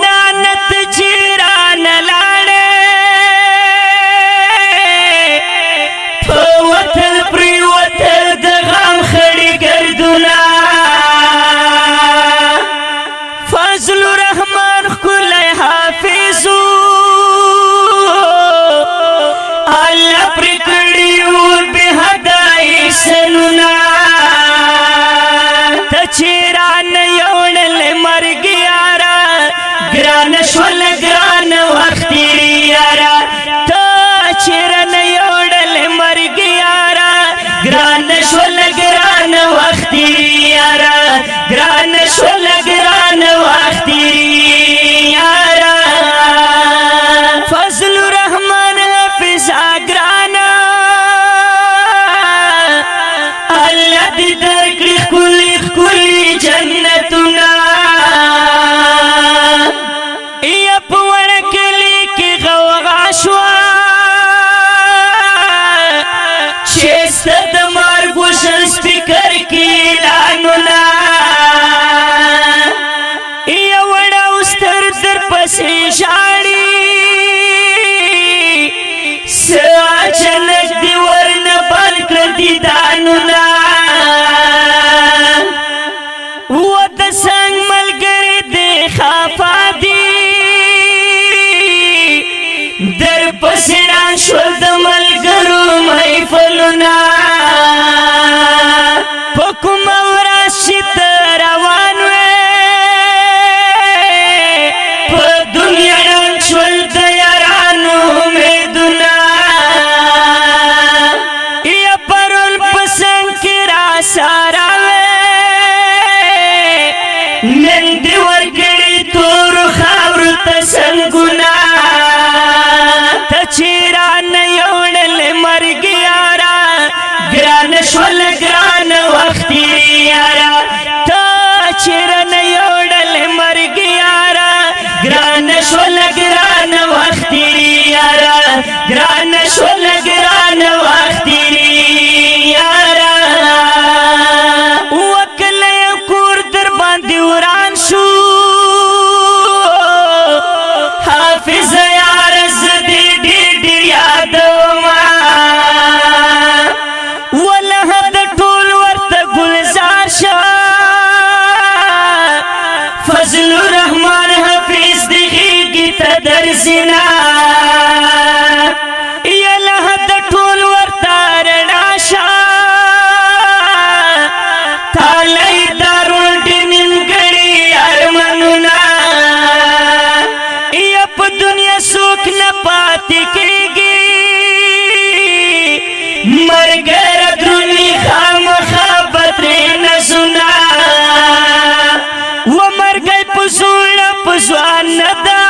ګرانت چیران لاړې په وطن پریوتل د غم خړې ګردونه فضل الرحمن ښکلی حافظو الله پرې کړي وو بې حده احسانونه ته چې رانه یوړلې مرګ یاره ګرانه شوله ګرانه وخت تېرې یاره ته چې رانه یوړلې مرګ یاره ګرانه شوله ګرانه وخت تېرې یاره ګرانه شوله ګرانه وخت تېرې یاره فضل الرحمن حافظ ګرانه الله دې درکړي ښکلي ښکلي جنتونه یا په وړه کلي کې غوغا شوه چې سته د مرګ وشل سپیکر کې اعلانونه یا وړه اوستر در پسې ژاړي څه اچانک دې ورنه بند کړه دیدانونه و د څنګ ملګري دې خفا دي در پسې ړان شول د ملګرو محفلونه په کومه ورځ چې ته روان وې په دنیا ړنګ شول د یارانو امیدونه یا پرون په څنګ کې راسره نن دې ورکړي تورو خاورو ته سنګونه ته چې رانه یوړلې مرګ یاره ګرانه شوله ګرانه وخت تېرې یاره ته چې رانه یوړلې مرګ یاره ګرانه شوله ګرانه وخت تېرې یاره ګرانه شوله ګرانه وخت تېرې یاره وکله یو کور در باندې وران شو حافظ یار زه دې ډېر ډېر یادومه وله د ټول ورته ګلزار شه فضل الرحمن حافظ دې غېږې ته درځینه یا له د ټول ورته رڼا شه تالی دارول ډېر نیمګړي ارمانونه یا په دنیا څوک نه پاتې کېږي ملګری درومي خامخا به ترې نظونه و مرګی په زوړه په ځوان نه ده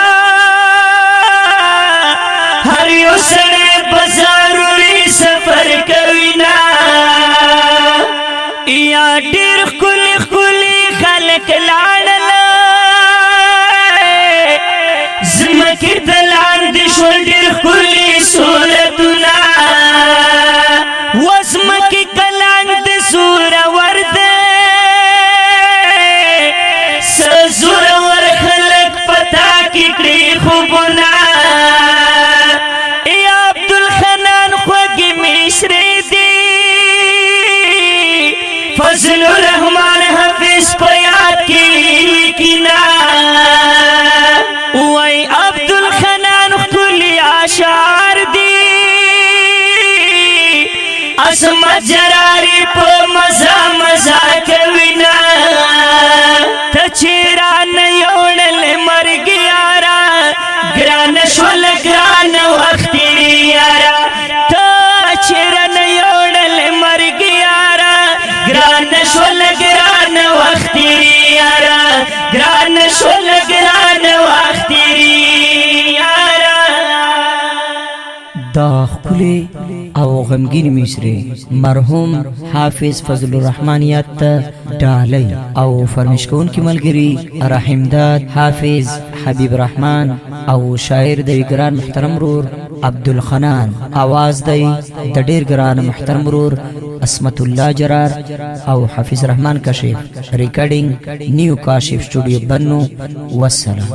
هر یو سړی به ضروري سفر کوي نه یا ډېر ښکلي ښکلي خلک لاړل ځمکې ته لاندې شول ډېر ښکلي صورتونه و ځمکې کلنګ د زورور دی څه زورور خلک په تا کې کړي خوبونه یا عبدالحنان خوږې مشرې دي فضل الرحمن حافظ په یاد کې لیکينا وای عبدالحنان ښکلي اشعار دي عصمت جراري په مزه مزه کوينا ته چې رانه یوړلې مرګ یاره ګرانه شوله ګرانه وخت تېرې یاره ته چې رانه یوړلې مرګ یاره ګرانه شوله ګرانه وخت تېرې یاره ګرانه شوله ګرانه وخت تېرې یاره دا ښکلې او غمگین مصری مرحوم حافظ فضل الرحمن یاد ته ډالۍ او فرمایش کوونکي ملګري رحمداد حافظ حبیب الرحمن او شاعر د ګران محترم رور عبدالحنان आवाज دی د ډیر ګران محترم رور اسمت الله جرار او حافظ رحمان کشف. ریکارډینګ نیو کاشف سټوډیو بنو. والسلام.